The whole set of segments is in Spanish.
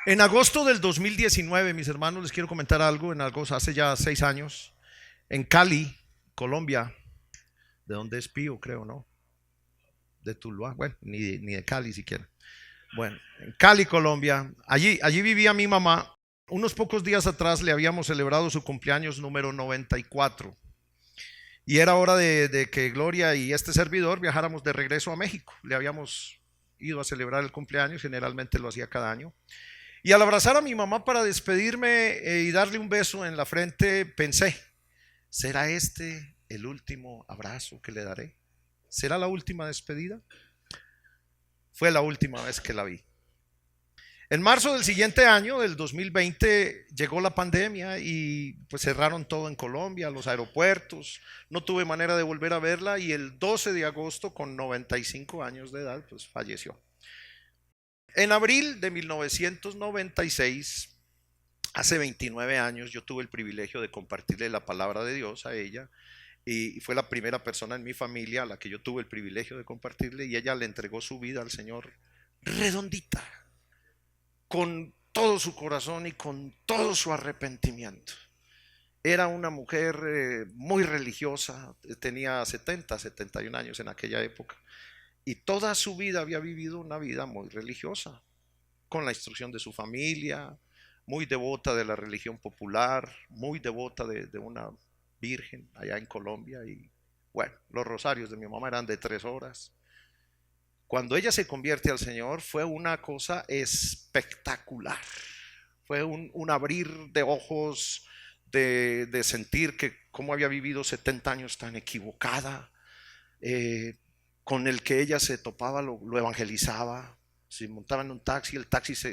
En agosto del 2019, mis hermanos, les quiero comentar algo. En agosto, hace ya 6 años, en Cali, Colombia, de donde es Pío, creo, ¿no? De Tuluá, bueno, ni de Cali siquiera. Bueno, en Cali, Colombia, allí vivía mi mamá. Unos pocos días atrás le habíamos celebrado su cumpleaños número 94 y era hora de que Gloria y este servidor viajáramos de regreso a México. Le habíamos ido a celebrar el cumpleaños, generalmente lo hacía cada año. Y al abrazar a mi mamá para despedirme y darle un beso en la frente, pensé, ¿será este el último abrazo que le daré? ¿Será la última despedida? Fue la última vez que la vi. En marzo del siguiente año, del 2020, llegó la pandemia y pues cerraron todo en Colombia, los aeropuertos. No tuve manera de volver a verla y el 12 de agosto, con 95 años de edad, pues falleció. En abril de 1996, hace 29 años, yo tuve el privilegio de compartirle la palabra de Dios a ella y fue la primera persona en mi familia a la que yo tuve el privilegio de compartirle y ella le entregó su vida al Señor redondita, con todo su corazón y con todo su arrepentimiento. Era una mujer muy religiosa, tenía 71 años en aquella época y toda su vida había vivido una vida muy religiosa, con la instrucción de su familia, muy devota de la religión popular, muy devota de una virgen allá en Colombia. Y bueno, los rosarios de mi mamá eran de 3 horas. Cuando ella se convierte al Señor fue una cosa espectacular. Fue un abrir de ojos, de sentir que cómo había vivido 70 años tan equivocada, con el que ella se topaba, lo evangelizaba. Si montaba en un taxi, el taxista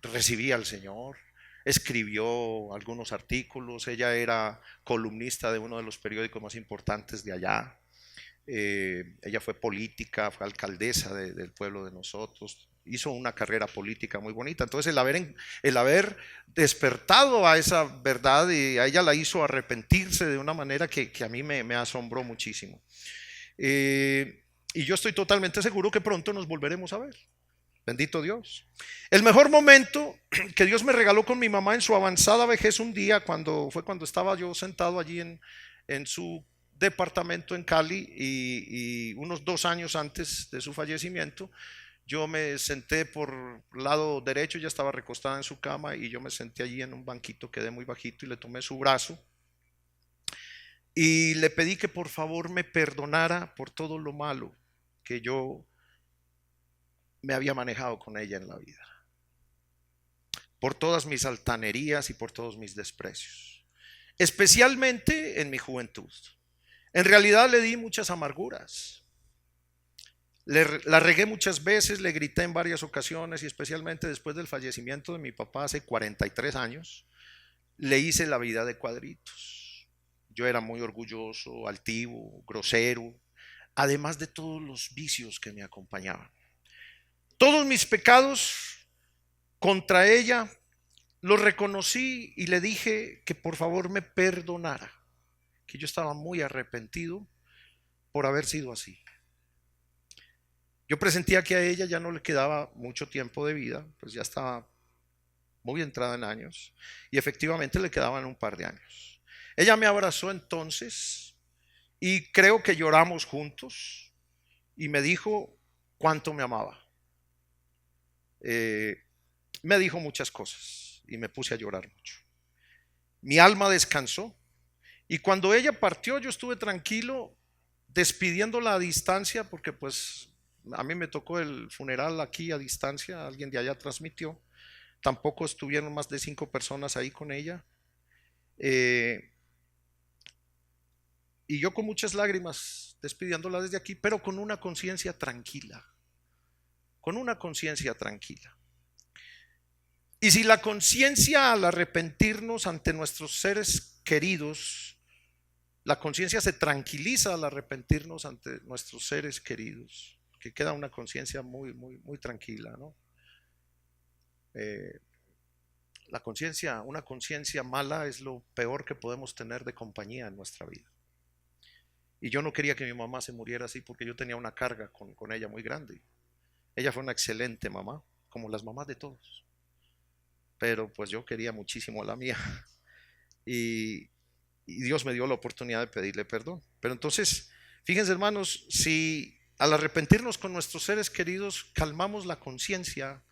recibía al Señor, escribió algunos artículos, ella era columnista de uno de los periódicos más importantes de allá. Ella fue política, fue alcaldesa del pueblo de nosotros, hizo una carrera política muy bonita. Entonces el haber despertado a esa verdad y a ella la hizo arrepentirse de una manera que a mí me asombró muchísimo. Y yo estoy totalmente seguro que pronto nos volveremos a ver. Bendito Dios. El mejor momento que Dios me regaló con mi mamá en su avanzada vejez un día, cuando estaba yo sentado allí en su departamento en Cali y unos 2 años antes de su fallecimiento, yo me senté por lado derecho, ya estaba recostada en su cama y yo me senté allí en un banquito, quedé muy bajito y le tomé su brazo y le pedí que por favor me perdonara por todo lo malo que yo me había manejado con ella en la vida, por todas mis altanerías y por todos mis desprecios, especialmente en mi juventud. En realidad le di muchas amarguras, la regué muchas veces, le grité en varias ocasiones y especialmente después del fallecimiento de mi papá hace 43 años, le hice la vida de cuadritos. Yo era muy orgulloso, altivo, grosero, además de todos los vicios que me acompañaban. Todos mis pecados contra ella los reconocí y le dije que por favor me perdonara, que yo estaba muy arrepentido por haber sido así. Yo presentía que a ella ya no le quedaba mucho tiempo de vida, pues ya estaba muy entrada en años y efectivamente le quedaban un par de años. Ella me abrazó entonces y creo que lloramos juntos y me dijo cuánto me amaba. Me dijo muchas cosas y me puse a llorar mucho. Mi alma descansó y cuando ella partió yo estuve tranquilo despidiéndola a distancia porque pues a mí me tocó el funeral aquí a distancia, alguien de allá transmitió, tampoco estuvieron más de 5 personas ahí con ella, eh, y yo con muchas lágrimas despidiéndola desde aquí, pero con una conciencia tranquila, con una conciencia tranquila. Y si la conciencia al arrepentirnos ante nuestros seres queridos, la conciencia se tranquiliza al arrepentirnos ante nuestros seres queridos, que queda una conciencia muy, muy, muy tranquila, ¿no? La conciencia, una conciencia mala es lo peor que podemos tener de compañía en nuestra vida. Y yo no quería que mi mamá se muriera así porque yo tenía una carga con ella muy grande. Ella fue una excelente mamá, como las mamás de todos. Pero pues yo quería muchísimo a la mía. Y Dios me dio la oportunidad de pedirle perdón. Pero entonces, fíjense hermanos, si al arrepentirnos con nuestros seres queridos calmamos la conciencia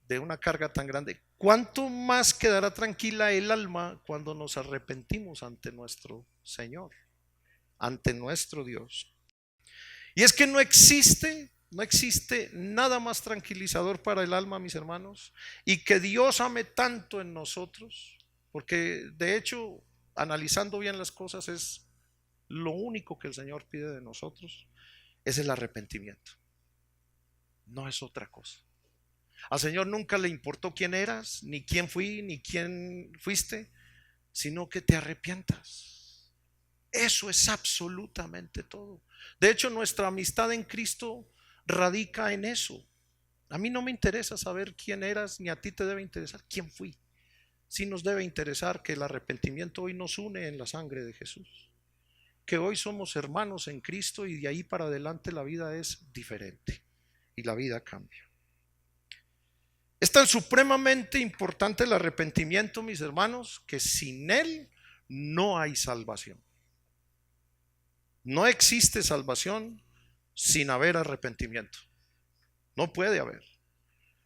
de una carga tan grande, ¿cuánto más quedará tranquila el alma cuando nos arrepentimos ante nuestro Señor, ante nuestro Dios? Y es que no existe nada más tranquilizador para el alma, mis hermanos, y que Dios ame tanto en nosotros, porque de hecho, analizando bien las cosas, es lo único que el Señor pide de nosotros, es el arrepentimiento. No es otra cosa. Al Señor nunca le importó quién eras, ni quién fui, ni quién fuiste, sino que te arrepientas. Eso es absolutamente todo. De hecho, nuestra amistad en Cristo radica en eso. A mí no me interesa saber quién eras, ni a ti te debe interesar quién fui. Sí nos debe interesar que el arrepentimiento hoy nos une en la sangre de Jesús, que hoy somos hermanos en Cristo y de ahí para adelante la vida es diferente y la vida cambia. Es tan supremamente importante el arrepentimiento, mis hermanos, que sin él no hay salvación. No existe salvación sin haber arrepentimiento. No puede haber.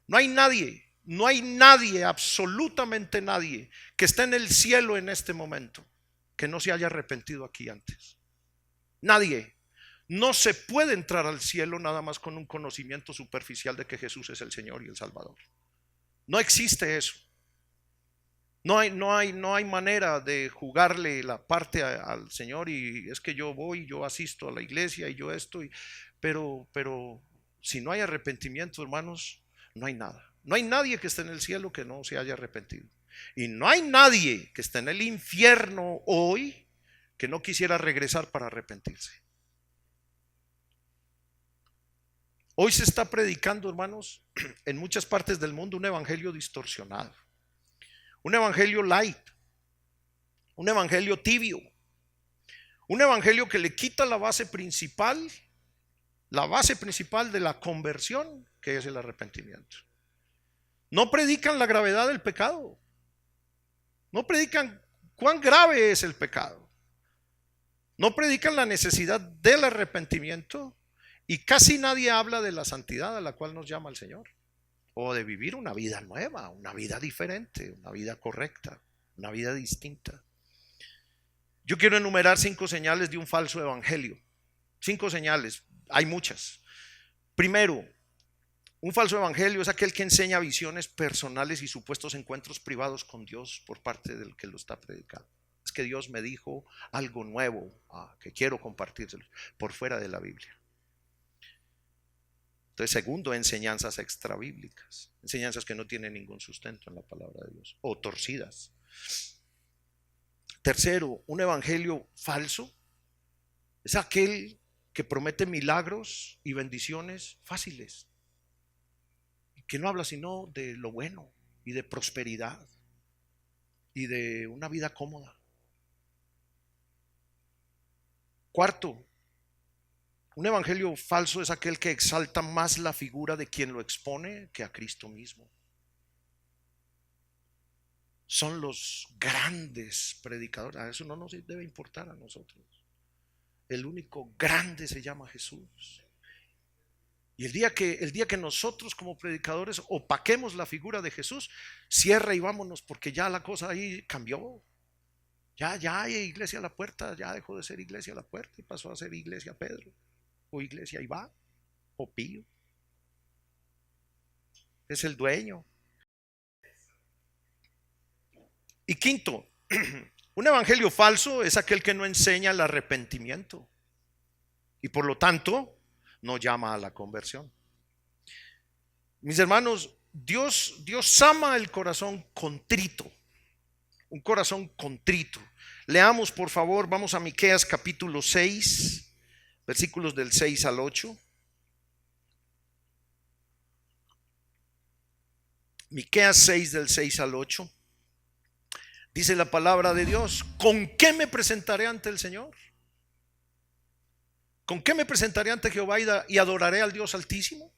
No hay nadie, absolutamente nadie que esté en el cielo en este momento que no se haya arrepentido aquí antes. Nadie. No se puede entrar al cielo nada más con un conocimiento superficial de que Jesús es el Señor y el Salvador. No existe eso. No hay manera de jugarle la parte al Señor y es que yo voy, yo asisto a la iglesia y yo esto, pero si no hay arrepentimiento, hermanos, no hay nada. No hay nadie que esté en el cielo que no se haya arrepentido. Y no hay nadie que esté en el infierno hoy que no quisiera regresar para arrepentirse. Hoy se está predicando, hermanos, en muchas partes del mundo un evangelio distorsionado, un evangelio light, un evangelio tibio, un evangelio que le quita la base principal de la conversión, que es el arrepentimiento. No predican la gravedad del pecado, no predican cuán grave es el pecado, no predican la necesidad del arrepentimiento. Y casi nadie habla de la santidad a la cual nos llama el Señor, o de vivir una vida nueva, una vida diferente, una vida correcta, una vida distinta. Yo quiero enumerar 5 señales de un falso evangelio. 5 señales, hay muchas. Primero, un falso evangelio es aquel que enseña visiones personales y supuestos encuentros privados con Dios por parte del que lo está predicando. Es que Dios me dijo algo nuevo que quiero compartírselo por fuera de la Biblia. Entonces, segundo, enseñanzas extrabíblicas, enseñanzas que no tienen ningún sustento en la palabra de Dios o torcidas. Tercero, un evangelio falso es aquel que promete milagros y bendiciones fáciles, que no habla sino de lo bueno y de prosperidad y de una vida cómoda. Cuarto, un evangelio falso es aquel que exalta más la figura de quien lo expone que a Cristo mismo. Son los grandes predicadores. A eso no nos debe importar a nosotros. El único grande se llama Jesús. Y el día que nosotros como predicadores opaquemos la figura de Jesús, cierra y vámonos, porque ya la cosa ahí cambió. Ya hay iglesia a la puerta, ya dejó de ser iglesia a la puerta y pasó a ser iglesia Pedro. O iglesia Iván, o Pío. Es el dueño. Y quinto, un evangelio falso es aquel que no enseña el arrepentimiento y por lo tanto no llama a la conversión. Mis hermanos, Dios ama el corazón contrito, un corazón contrito. Leamos por favor, vamos a Miqueas capítulo 6. Versículos del 6 al 8. Miqueas 6 del 6 al 8. Dice la palabra de Dios: ¿con qué me presentaré ante el Señor? ¿Con qué me presentaré ante Jehová y adoraré al Dios Altísimo?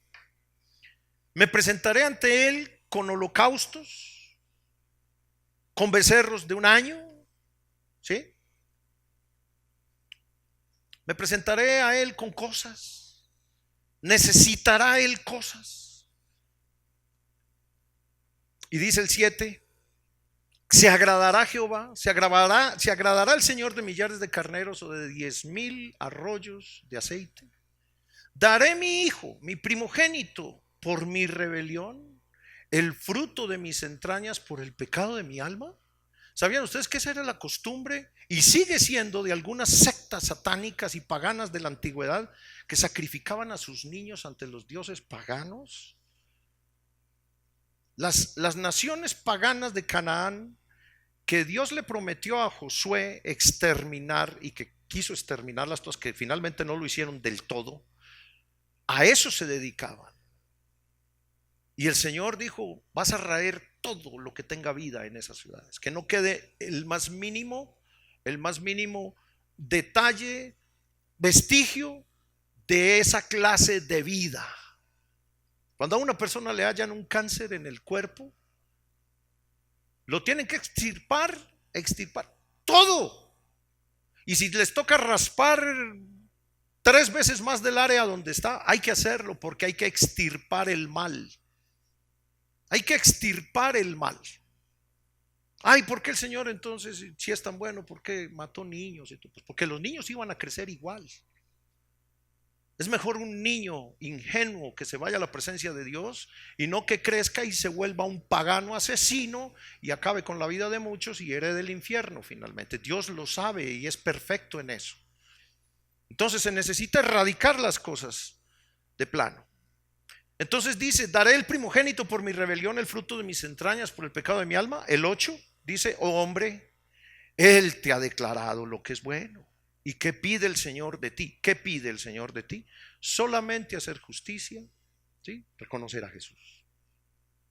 Me presentaré ante él con holocaustos, con becerros de un año, ¿sí? Me presentaré a él con cosas. Necesitará él cosas. Y dice el 7, se agradará Jehová, se agradará el Señor de millares de carneros o de 10,000 arroyos de aceite. Daré mi hijo, mi primogénito, por mi rebelión, el fruto de mis entrañas por el pecado de mi alma. ¿Sabían ustedes que esa era la costumbre y sigue siendo de algunas sectas satánicas y paganas de la antigüedad que sacrificaban a sus niños ante los dioses paganos? Las naciones paganas de Canaán, que Dios le prometió a Josué exterminar y que quiso exterminarlas todas, que finalmente no lo hicieron del todo, a eso se dedicaban. Y el Señor dijo: vas a raer todo lo que tenga vida en esas ciudades, que no quede el más mínimo detalle, vestigio de esa clase de vida. Cuando a una persona le hallan un cáncer en el cuerpo, lo tienen que extirpar todo. Y si les toca raspar 3 veces más del área donde está, hay que hacerlo, porque hay que extirpar el mal. Hay que extirpar el mal. Ay, ¿por qué el Señor entonces, si es tan bueno, por qué mató niños? Pues porque los niños iban a crecer igual. Es mejor un niño ingenuo que se vaya a la presencia de Dios y no que crezca y se vuelva un pagano asesino y acabe con la vida de muchos y herede el infierno finalmente. Dios lo sabe y es perfecto en eso. Entonces se necesita erradicar las cosas de plano. Entonces dice: daré el primogénito por mi rebelión, el fruto de mis entrañas por el pecado de mi alma. El 8 dice: oh hombre, él te ha declarado lo que es bueno. ¿Y qué pide el Señor de ti? ¿Qué pide el Señor de ti? Solamente hacer justicia, ¿sí? Reconocer a Jesús.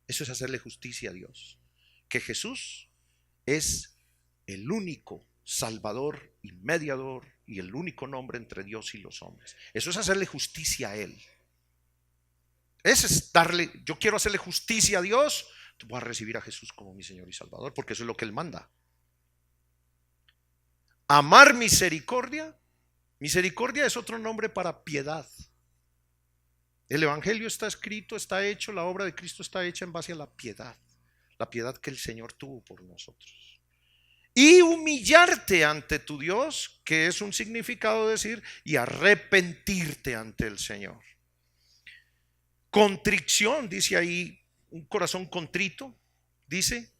Eso es hacerle justicia a Dios. Que Jesús es el único Salvador y mediador y el único nombre entre Dios y los hombres. Eso es hacerle justicia a Él. Ese es yo quiero hacerle justicia a Dios, voy a recibir a Jesús como mi Señor y Salvador, porque eso es lo que Él manda. Amar misericordia. Misericordia es otro nombre para piedad. El Evangelio está escrito, está hecho, la obra de Cristo está hecha en base a la piedad que el Señor tuvo por nosotros. Y humillarte ante tu Dios, que es un significado de decir, y arrepentirte ante el Señor. Contrición, dice ahí, un corazón contrito, dice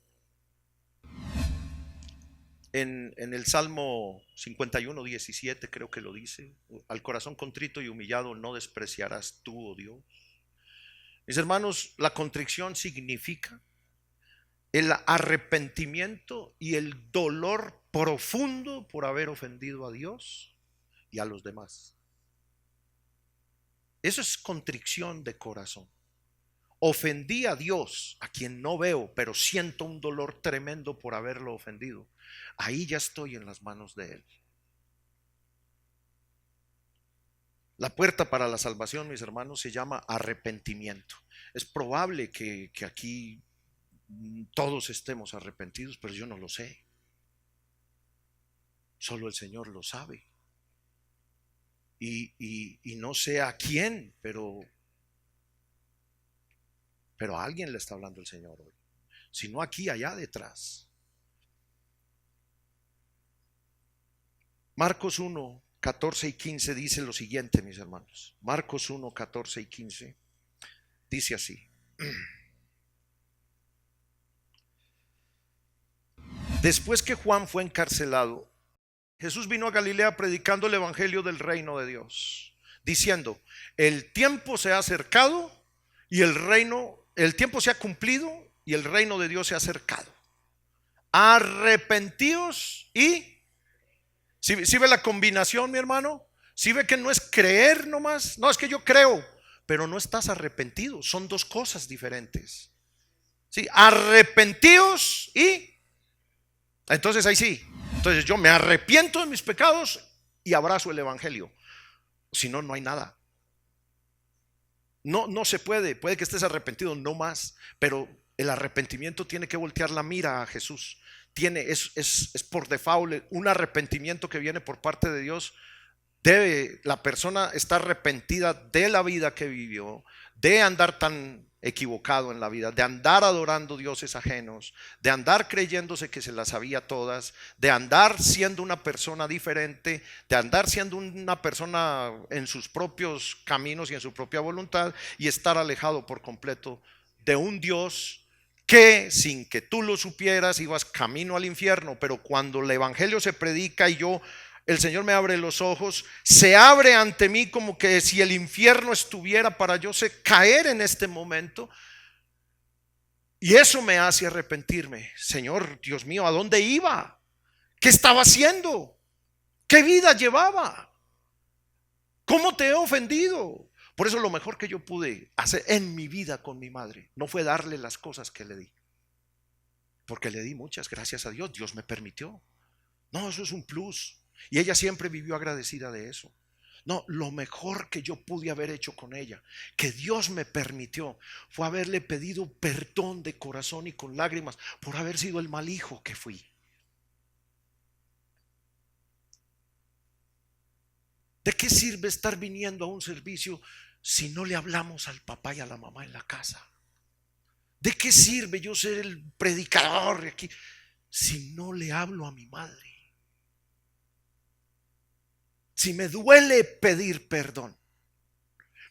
en el Salmo 51:17, creo que lo dice: al corazón contrito y humillado no despreciarás tú, oh Dios. Mis hermanos, la contrición significa el arrepentimiento y el dolor profundo por haber ofendido a Dios y a los demás. Eso es contrición de corazón. Ofendí a Dios, a quien no veo, pero siento un dolor tremendo por haberlo ofendido. Ahí ya estoy en las manos de Él. La puerta para la salvación, mis hermanos, se llama arrepentimiento. Es probable que aquí todos estemos arrepentidos, pero yo no lo sé. Solo el Señor lo sabe. Y no sé a quién, pero a alguien le está hablando el Señor hoy. Si no aquí, allá detrás. Marcos 1:14 y 15 dice lo siguiente, mis hermanos. Marcos 1:14 y 15 dice así: después que Juan fue encarcelado, Jesús vino a Galilea predicando el evangelio del reino de Dios, diciendo: el tiempo se ha acercado y el tiempo se ha cumplido y el reino de Dios se ha acercado. Arrepentíos y... ¿Sí ve la combinación, mi hermano? ¿Sí ve que no es creer nomás? No, es que yo creo, pero no estás arrepentido. Son dos cosas diferentes. ¿Sí? Arrepentíos y... entonces ahí sí. Entonces yo me arrepiento de mis pecados y abrazo el evangelio. Si no, no hay nada. No se puede. Puede que estés arrepentido, no más. Pero el arrepentimiento tiene que voltear la mira a Jesús. Es por default un arrepentimiento que viene por parte de Dios. Debe la persona estar arrepentida de la vida que vivió, de andar tan equivocado en la vida, de andar adorando dioses ajenos, de andar creyéndose que se las sabía todas, de andar siendo una persona diferente, de andar siendo una persona en sus propios caminos y en su propia voluntad, y estar alejado por completo de un Dios que sin que tú lo supieras ibas camino al infierno. Pero cuando el evangelio se predica y el Señor me abre los ojos, se abre ante mí como que si el infierno estuviera para yo caer en este momento, y eso me hace arrepentirme. Señor, Dios mío, ¿a dónde iba? ¿Qué estaba haciendo? ¿Qué vida llevaba? ¿Cómo te he ofendido? Por eso lo mejor que yo pude hacer en mi vida con mi madre no fue darle las cosas que le di, porque le di muchas, gracias a Dios, Dios me permitió. No, eso es un plus. Y ella siempre vivió agradecida de eso. No, lo mejor que yo pude haber hecho con ella, que Dios me permitió, fue haberle pedido perdón de corazón y con lágrimas por haber sido el mal hijo que fui. ¿De qué sirve estar viniendo a un servicio si no le hablamos al papá y a la mamá en la casa? ¿De qué sirve yo ser el predicador de aquí si no le hablo a mi madre? Si me duele pedir perdón,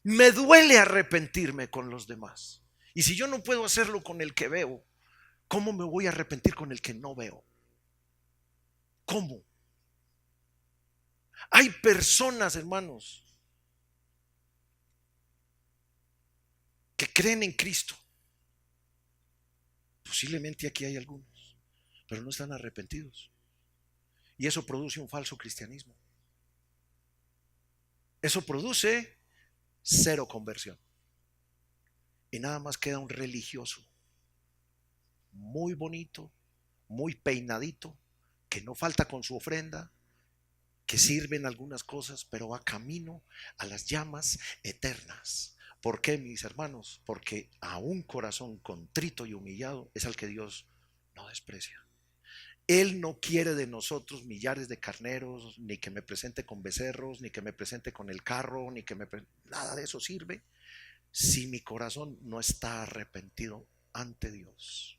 me duele arrepentirme con los demás. Y si yo no puedo hacerlo con el que veo, ¿cómo me voy a arrepentir con el que no veo? ¿Cómo? Hay personas, hermanos, que creen en Cristo. Posiblemente aquí hay algunos, pero no están arrepentidos. Y eso produce un falso cristianismo. Eso produce cero conversión. Y nada más queda un religioso muy bonito, muy peinadito, que no falta con su ofrenda, que sirve en algunas cosas, pero va camino a las llamas eternas. ¿Por qué, mis hermanos? Porque a un corazón contrito y humillado es al que Dios no desprecia. Él no quiere de nosotros millares de carneros, ni que me presente con becerros, ni que me presente con el carro, ni que nada de eso sirve si mi corazón no está arrepentido ante Dios.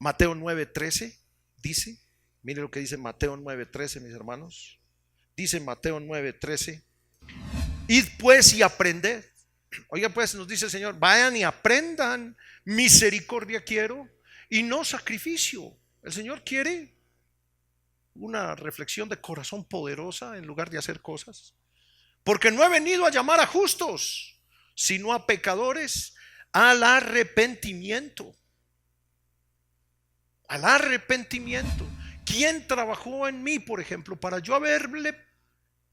Mateo 9:13 dice, mire lo que dice Mateo 9:13, mis hermanos. Dice Mateo 9:13: id pues y aprended. Oiga, pues nos dice el Señor, vayan y aprendan. Misericordia quiero y no sacrificio. El Señor quiere una reflexión de corazón poderosa en lugar de hacer cosas. Porque no he venido a llamar a justos, sino a pecadores al arrepentimiento. Al arrepentimiento. ¿Quién trabajó en mí, por ejemplo, para yo haberle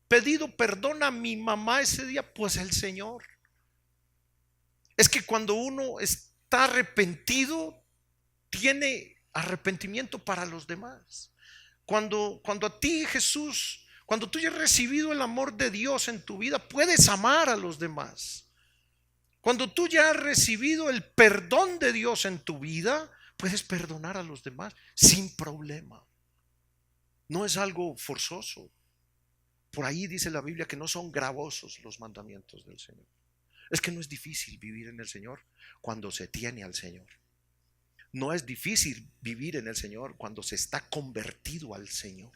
pedido perdón a mi mamá ese día? Pues el Señor. Es que cuando uno está arrepentido, tiene arrepentimiento para los demás. Cuando a ti, Jesús, cuando tú ya has recibido el amor de Dios en tu vida, puedes amar a los demás. Cuando tú ya has recibido el perdón de Dios en tu vida, puedes perdonar a los demás sin problema. No es algo forzoso. Por ahí dice la Biblia que no son gravosos los mandamientos del Señor. Es que no es difícil vivir en el Señor cuando se tiene al Señor. No es difícil vivir en el Señor cuando se está convertido al Señor.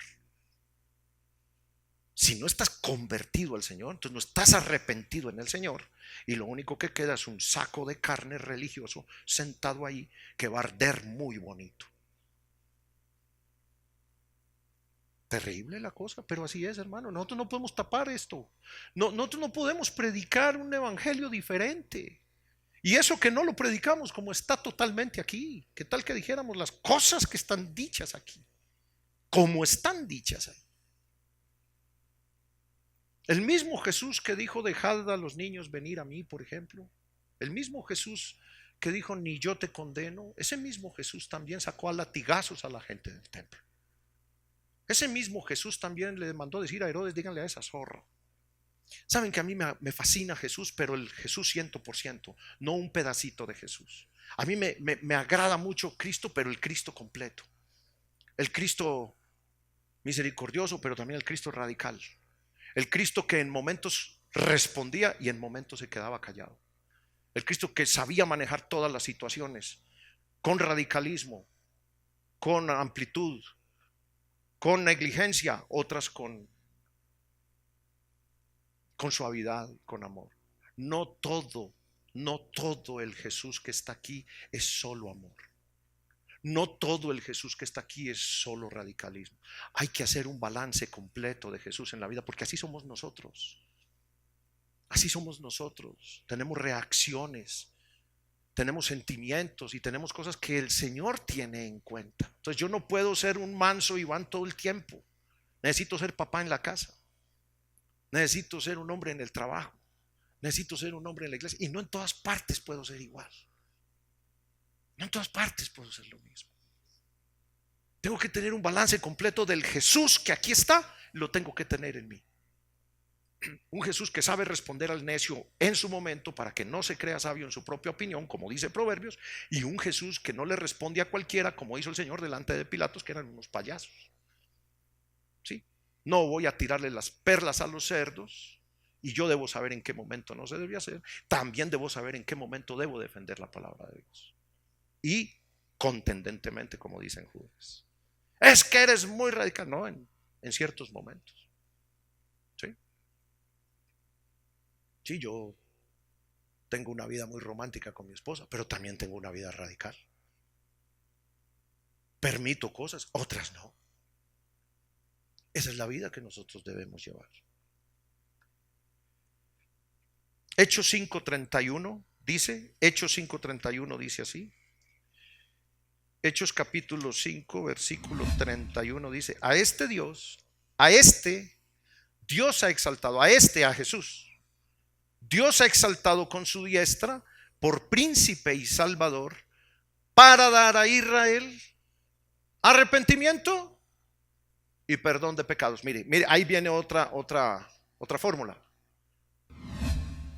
Si no estás convertido al Señor, entonces no estás arrepentido en el Señor, y lo único que queda es un saco de carne religioso sentado ahí que va a arder muy bonito. Terrible la cosa, pero así es, hermano. Nosotros no podemos tapar esto. Nosotros no podemos predicar un evangelio diferente. Y eso que no lo predicamos como está totalmente aquí. ¿Qué tal que dijéramos las cosas que están dichas aquí, como están dichas ahí? El mismo Jesús que dijo, dejad a los niños venir a mí, por ejemplo. El mismo Jesús que dijo, ni yo te condeno. Ese mismo Jesús también sacó a latigazos a la gente del templo. Ese mismo Jesús también le mandó decir a Herodes, díganle a esa zorra Saben que a mí me fascina Jesús, pero el Jesús 100%, no un pedacito de Jesús. A mí me agrada mucho Cristo, pero el Cristo completo. El Cristo misericordioso, pero también el Cristo radical. El Cristo que en momentos respondía y en momentos se quedaba callado. El Cristo que sabía manejar todas las situaciones con radicalismo, con amplitud, con negligencia, otras con suavidad, con amor. No todo el Jesús que está aquí es solo amor. No todo el Jesús que está aquí es solo radicalismo. Hay que hacer un balance completo de Jesús en la vida, porque así somos nosotros. Así somos nosotros. Tenemos reacciones, tenemos sentimientos y tenemos cosas que el Señor tiene en cuenta. Entonces yo no puedo ser un manso Iván todo el tiempo. Necesito ser papá en la casa. Necesito ser un hombre en el trabajo. Necesito ser un hombre en la iglesia. Y no en todas partes puedo ser igual. No en todas partes puedo ser lo mismo. Tengo que tener un balance completo del Jesús que aquí está. Lo tengo que tener en mí. Un Jesús que sabe responder al necio en su momento para que no se crea sabio en su propia opinión, como dice Proverbios. Y un Jesús que no le responde a cualquiera, como hizo el Señor delante de Pilatos, que eran unos payasos. ¿Sí? No voy a tirarle las perlas a los cerdos. Y yo debo saber en qué momento no se debe hacer. También debo saber en qué momento debo defender la palabra de Dios. Y contendentemente, como dicen Judas. Es que eres muy radical. No, en ciertos momentos. ¿Sí? Sí, yo tengo una vida muy romántica con mi esposa, pero también tengo una vida radical. Permito cosas, otras no. Esa es la vida que nosotros debemos llevar. Hechos 5:31 dice, Hechos 5:31 dice así. Hechos capítulo 5 versículo 31 dice: a este Dios ha exaltado, a Jesús. Dios ha exaltado con su diestra por príncipe y salvador, para dar a Israel arrepentimiento y perdón de pecados. Mire, ahí viene otra fórmula.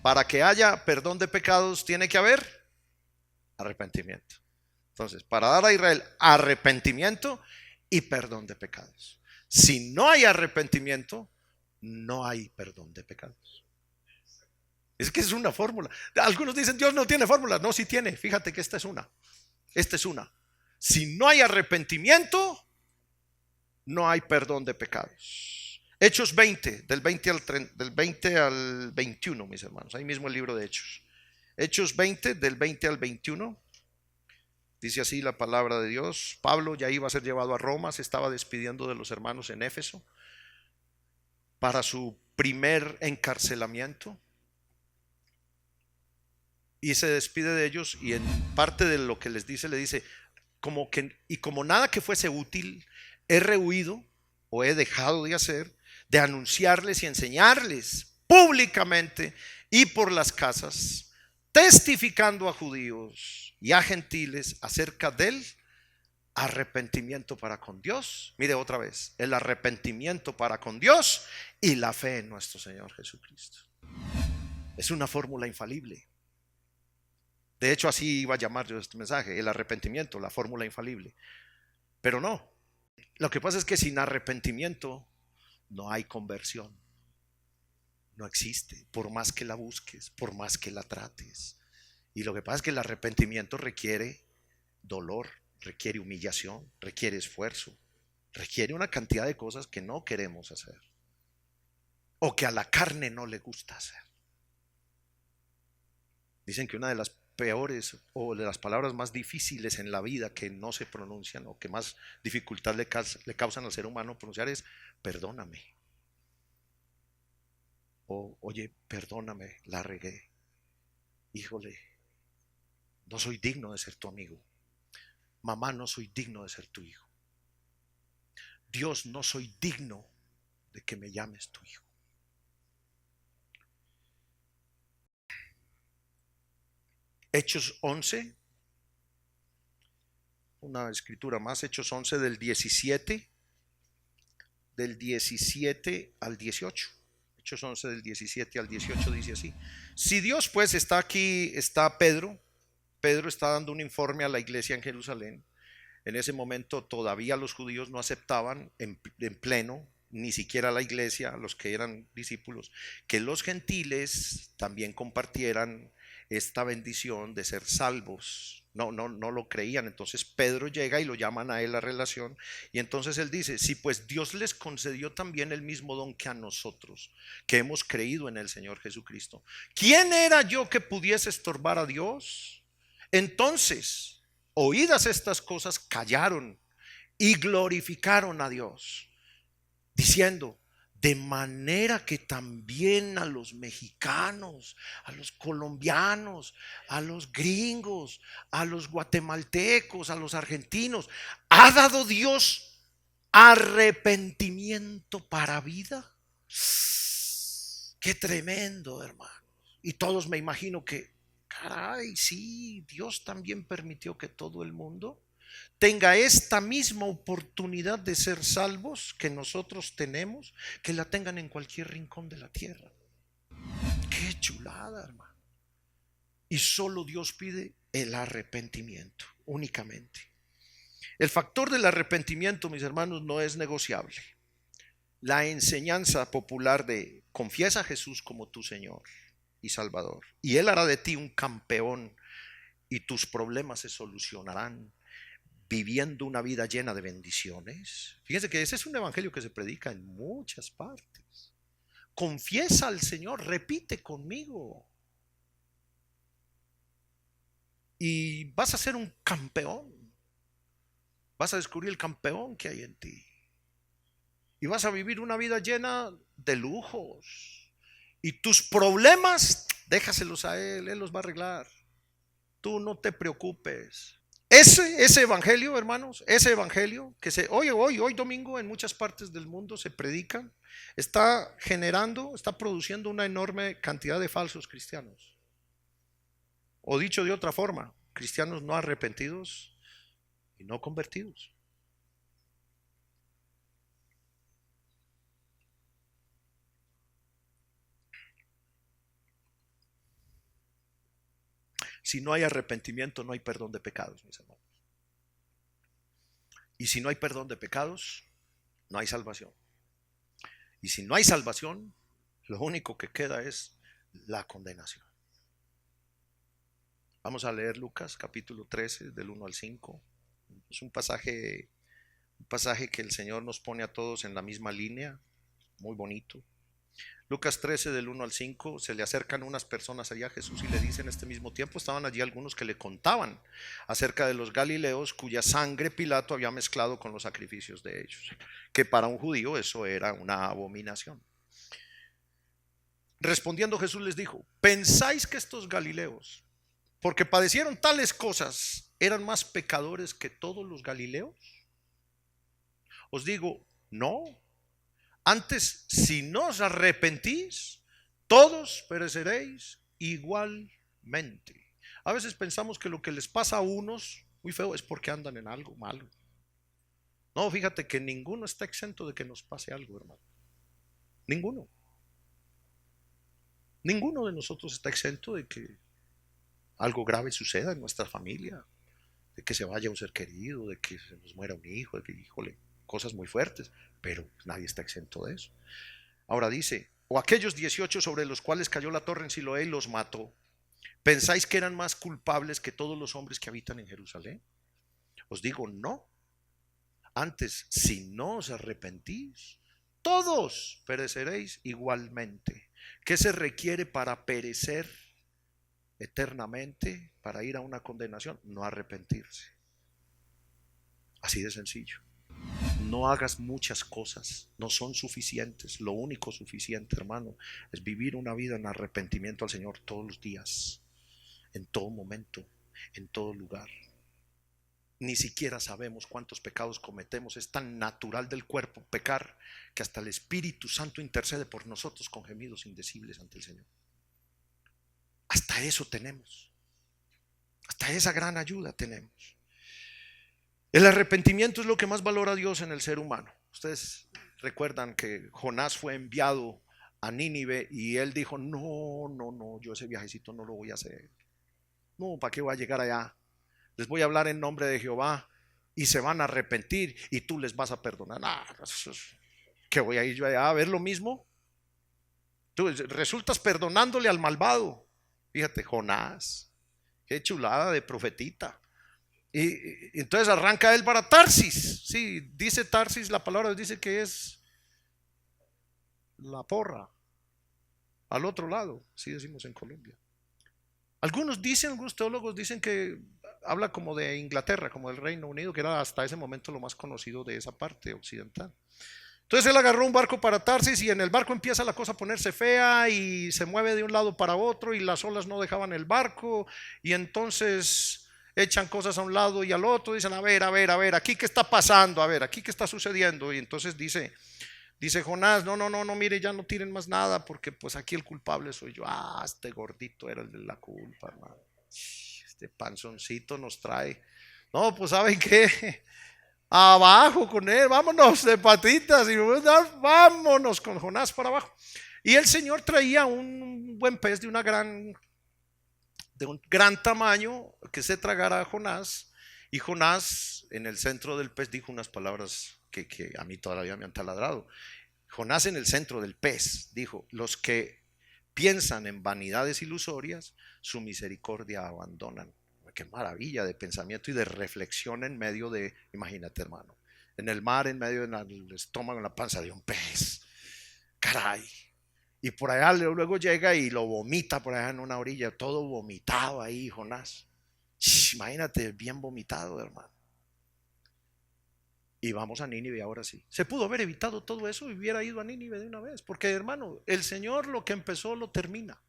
Para que haya perdón de pecados tiene que haber arrepentimiento. Entonces, para dar a Israel arrepentimiento y perdón de pecados. Si no hay arrepentimiento, no hay perdón de pecados. Es que es una fórmula. Algunos dicen Dios no tiene fórmula. No, sí tiene. Fíjate que esta es una. Si no hay arrepentimiento, no hay perdón de pecados. Hechos 20, del 20 al 21, mis hermanos. Ahí mismo el libro de Hechos. Hechos 20, del 20 al 21. Dice así la palabra de Dios. Pablo ya iba a ser llevado a Roma. Se estaba despidiendo de los hermanos en Éfeso para su primer encarcelamiento. Y se despide de ellos, y en parte de lo que les dice, le dice como nada que fuese útil, he rehuido o he dejado de hacer, de anunciarles y enseñarles públicamente y por las casas, testificando a judíos y a gentiles acerca del arrepentimiento para con Dios. Mire otra vez, el arrepentimiento para con Dios y la fe en nuestro Señor Jesucristo. Es una fórmula infalible. De hecho, así iba a llamar yo este mensaje: el arrepentimiento, la fórmula infalible. Pero no. Lo que pasa es que sin arrepentimiento no hay conversión. No existe, por más que la busques, por más que la trates. Y lo que pasa es que el arrepentimiento requiere dolor, requiere humillación, requiere esfuerzo, requiere una cantidad de cosas que no queremos hacer, o que a la carne no le gusta hacer. Dicen que una de las peores o de las palabras más difíciles en la vida que no se pronuncian, o que más dificultad le causan al ser humano pronunciar, es perdóname. O oye, perdóname, la regué. Híjole, no soy digno de ser tu amigo. Mamá, no soy digno de ser tu hijo. Dios, no soy digno de que me llames tu hijo. Hechos 11, una escritura más. Hechos 11 del 17 al 18. Hechos 11 del 17 al 18 dice así: si Dios pues está aquí, está Pedro está dando un informe a la iglesia en Jerusalén. En ese momento todavía los judíos no aceptaban en pleno, ni siquiera la iglesia, los que eran discípulos, que los gentiles también compartieran esta bendición de ser salvos. No lo creían. Entonces Pedro llega y lo llaman a él a relación, y entonces él dice: si pues Dios les concedió también el mismo don que a nosotros, que hemos creído en el Señor Jesucristo, ¿quién era yo que pudiese estorbar a Dios? Entonces, oídas estas cosas, callaron y glorificaron a Dios, diciendo: de manera que también a los mexicanos, a los colombianos, a los gringos, a los guatemaltecos, a los argentinos, ha dado Dios arrepentimiento para vida. Qué tremendo, hermanos. Y todos, me imagino que, caray, sí, Dios también permitió que todo el mundo tenga esta misma oportunidad de ser salvos que nosotros tenemos, que la tengan en cualquier rincón de la tierra. Qué chulada, hermano. Y solo Dios pide el arrepentimiento, únicamente. El factor del arrepentimiento, mis hermanos, no es negociable. La enseñanza popular de confiesa a Jesús como tu Señor y Salvador, y Él hará de ti un campeón, y tus problemas se solucionarán viviendo una vida llena de bendiciones. Fíjense que ese es un evangelio que se predica en muchas partes. Confiesa al Señor, repite conmigo, y vas a ser un campeón. Vas a descubrir el campeón que hay en ti, y vas a vivir una vida llena de lujos, y tus problemas déjaselos a Él, Él los va a arreglar. Tú no te preocupes. Ese evangelio, hermanos, ese evangelio que hoy domingo en muchas partes del mundo se predica, está produciendo una enorme cantidad de falsos cristianos. O dicho de otra forma, cristianos no arrepentidos y no convertidos. Si no hay arrepentimiento, no hay perdón de pecados, mis hermanos. Y si no hay perdón de pecados, no hay salvación. Y si no hay salvación, lo único que queda es la condenación. Vamos a leer Lucas capítulo 13 del 1 al 5. Es un pasaje que el Señor nos pone a todos en la misma línea, muy bonito. Lucas 13 del 1 al 5, se le acercan unas personas allá a Jesús y le dicen: este mismo tiempo estaban allí algunos que le contaban acerca de los galileos cuya sangre Pilato había mezclado con los sacrificios de ellos, que para un judío eso era una abominación. Respondiendo Jesús les dijo: ¿pensáis que estos galileos, porque padecieron tales cosas, eran más pecadores que todos los galileos? Os digo, no. Antes, si no os arrepentís, todos pereceréis igualmente. A veces pensamos que lo que les pasa a unos muy feo es porque andan en algo malo. No, fíjate que ninguno está exento de que nos pase algo, hermano. Ninguno. Ninguno de nosotros está exento de que algo grave suceda en nuestra familia, de que se vaya un ser querido, de que se nos muera un hijo, de que, híjole, cosas muy fuertes, pero nadie está exento de eso. Ahora dice: o aquellos 18 sobre los cuales cayó la torre en Siloé y los mató, ¿pensáis que eran más culpables que todos los hombres que habitan en Jerusalén? Os digo, no. Antes, si no os arrepentís, todos pereceréis igualmente. ¿Qué se requiere para perecer eternamente, para ir a una condenación? No arrepentirse. Así de sencillo. No hagas muchas cosas, no son suficientes. Lo único suficiente, hermano, es vivir una vida en arrepentimiento al Señor todos los días, en todo momento, en todo lugar. Ni siquiera sabemos cuántos pecados cometemos. Es tan natural del cuerpo pecar que hasta el Espíritu Santo intercede por nosotros con gemidos indecibles ante el Señor. Hasta eso tenemos, hasta esa gran ayuda tenemos. El arrepentimiento es lo que más valora Dios en el ser humano. Ustedes recuerdan que Jonás fue enviado a Nínive y él dijo, no, no, no, yo ese viajecito no lo voy a hacer. No, ¿para qué voy a llegar allá? Les voy a hablar en nombre de Jehová y se van a arrepentir y tú les vas a perdonar. ¿Qué voy a ir yo allá a ver lo mismo? Tú resultas perdonándole al malvado. Fíjate, Jonás, qué chulada de profetita. Y entonces arranca él para Tarsis. Sí, dice Tarsis, la palabra dice que es la porra, al otro lado, así decimos en Colombia. Algunos teólogos dicen que habla como de Inglaterra, como del Reino Unido, que era hasta ese momento lo más conocido de esa parte occidental. Entonces él agarró un barco para Tarsis y en el barco empieza la cosa a ponerse fea y se mueve de un lado para otro y las olas no dejaban el barco y entonces echan cosas a un lado y al otro, dicen a ver, aquí qué está pasando, a ver, aquí qué está sucediendo. Y entonces dice Jonás, no, mire, ya no tiren más nada porque pues aquí el culpable soy yo. Este gordito era el de la culpa, hermano. Este panzoncito nos trae. No, pues ¿saben qué? Abajo con él, vámonos de patitas y vámonos con Jonás para abajo. Y el Señor traía un buen pez de un gran tamaño que se tragara a Jonás. Y Jonás en el centro del pez dijo unas palabras que a mí todavía me han taladrado. Jonás en el centro del pez dijo: los que piensan en vanidades ilusorias, su misericordia abandonan. Qué maravilla de pensamiento y de reflexión en medio de, imagínate hermano, en el mar, en medio del estómago, en la panza de un pez. Caray. Y por allá luego llega y lo vomita por allá en una orilla, todo vomitado ahí, Jonás. Imagínate, bien vomitado, hermano. Y vamos a Nínive ahora sí. Se pudo haber evitado todo eso y hubiera ido a Nínive de una vez. Porque hermano, el Señor lo que empezó lo termina.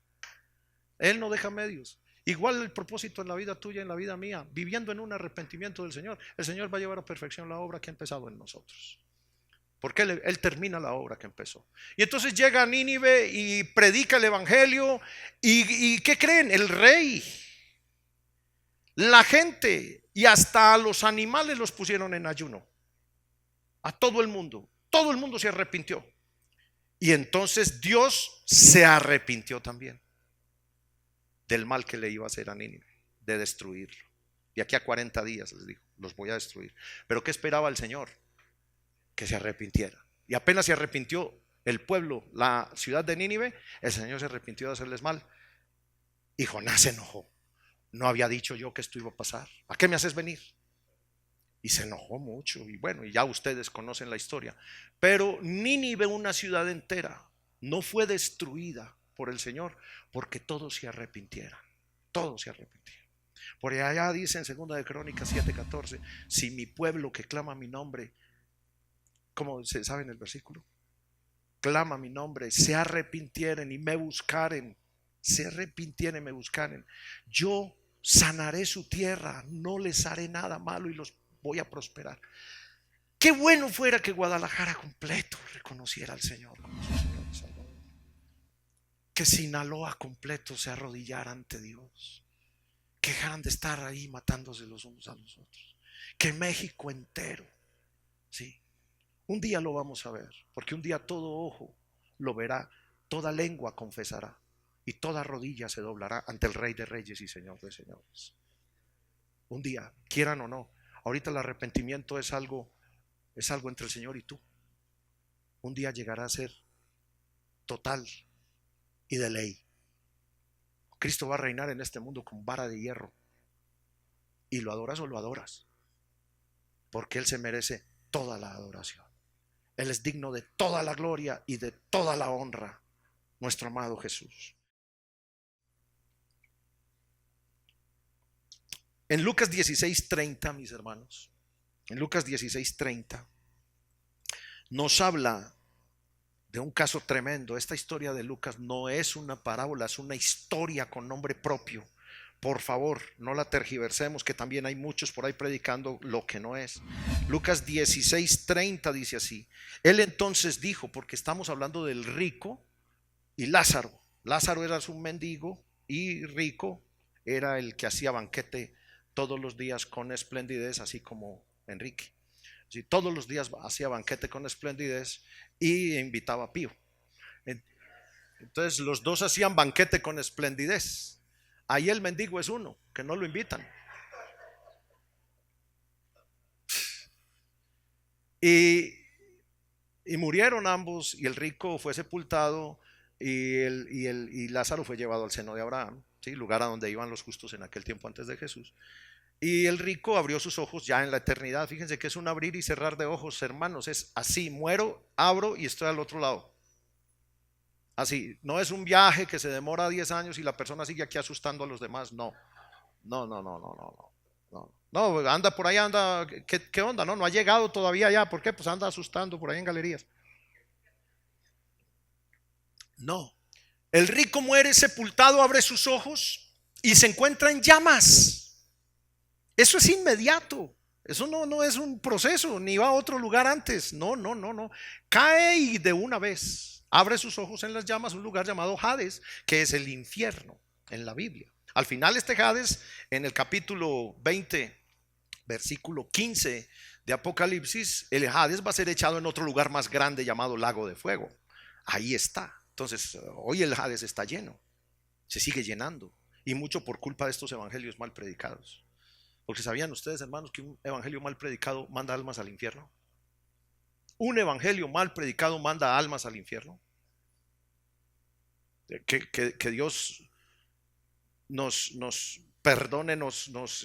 Él no deja medios. Igual el propósito en la vida tuya, en la vida mía, viviendo en un arrepentimiento del Señor, el Señor va a llevar a perfección la obra que ha empezado en nosotros. Porque él termina la obra que empezó. Y entonces llega a Nínive y predica el evangelio. ¿Y qué creen? El rey, la gente y hasta a los animales los pusieron en ayuno. A todo el mundo se arrepintió. Y entonces Dios se arrepintió también del mal que le iba a hacer a Nínive, de destruirlo. Y aquí a 40 días les dijo: los voy a destruir. Pero ¿qué esperaba el Señor? Que se arrepintiera. Y apenas se arrepintió el pueblo, la ciudad de Nínive, el Señor se arrepintió de hacerles mal. Y Jonás se enojó. No había dicho yo que esto iba a pasar. ¿A qué me haces venir? Y se enojó mucho. Y bueno, y ya ustedes conocen la historia. Pero Nínive, una ciudad entera, no fue destruida por el Señor porque todos se arrepintieran. Todos se arrepintieron. Por allá dice en 2 de Crónicas 7:14: si mi pueblo que clama mi nombre, ¿cómo se sabe en el versículo? Clama mi nombre, se arrepintieren y me buscaren, se arrepintieren y me buscaren, yo sanaré su tierra, no les haré nada malo y los voy a prosperar. Qué bueno fuera que Guadalajara completo reconociera al Señor como su Señor y Salvador. Que Sinaloa completo se arrodillara ante Dios. Que dejaran de estar ahí matándose los unos a los otros. Que México entero, sí. Un día lo vamos a ver, porque un día todo ojo lo verá, toda lengua confesará y toda rodilla se doblará ante el Rey de Reyes y Señor de Señores. Un día, quieran o no. Ahorita el arrepentimiento es algo entre el Señor y tú. Un día llegará a ser total y de ley. Cristo va a reinar en este mundo con vara de hierro. Y lo adoras o lo adoras, porque Él se merece toda la adoración. Él es digno de toda la gloria y de toda la honra, nuestro amado Jesús. En Lucas 16:30, mis hermanos, en Lucas 16:30 nos habla de un caso tremendo. Esta historia de Lucas no es una parábola, es una historia con nombre propio. Por favor, no la tergiversemos, que también hay muchos por ahí predicando lo que no es. Lucas 16:30 dice así: él entonces dijo, porque estamos hablando del rico y Lázaro. Lázaro era un mendigo y rico era el que hacía banquete todos los días con esplendidez, así como Enrique. Sí, todos los días hacía banquete con esplendidez y invitaba a Pío. Entonces los dos hacían banquete con esplendidez. Ahí el mendigo es uno, que no lo invitan. Y, y murieron ambos, y el rico fue sepultado, y Lázaro fue llevado al seno de Abraham, ¿sí? Lugar a donde iban los justos en aquel tiempo antes de Jesús. Y el rico abrió sus ojos ya en la eternidad. Fíjense que es un abrir y cerrar de ojos, hermanos. Es así, muero, abro y estoy al otro lado. Así, no es un viaje que se demora 10 años y la persona sigue aquí asustando a los demás. No, no, no, no, no, no, no. No, no, anda por ahí, anda, ¿qué onda? No, no ha llegado todavía allá. ¿Por qué? Pues anda asustando por ahí en galerías. No, el rico muere sepultado, abre sus ojos y se encuentra en llamas. Eso es inmediato. Eso no es un proceso, ni va a otro lugar antes. No, no, no, no. Cae y de una vez abre sus ojos en las llamas, un lugar llamado Hades, que es el infierno en la Biblia. Al final este Hades, en el capítulo 20, versículo 15 de Apocalipsis, el Hades va a ser echado en otro lugar más grande llamado lago de fuego. Ahí está. Entonces, hoy el Hades está lleno, se sigue llenando, y mucho por culpa de estos evangelios mal predicados. Porque ¿sabían ustedes, hermanos, que un evangelio mal predicado manda almas al infierno? Un evangelio mal predicado manda almas al infierno. Que Dios nos perdone,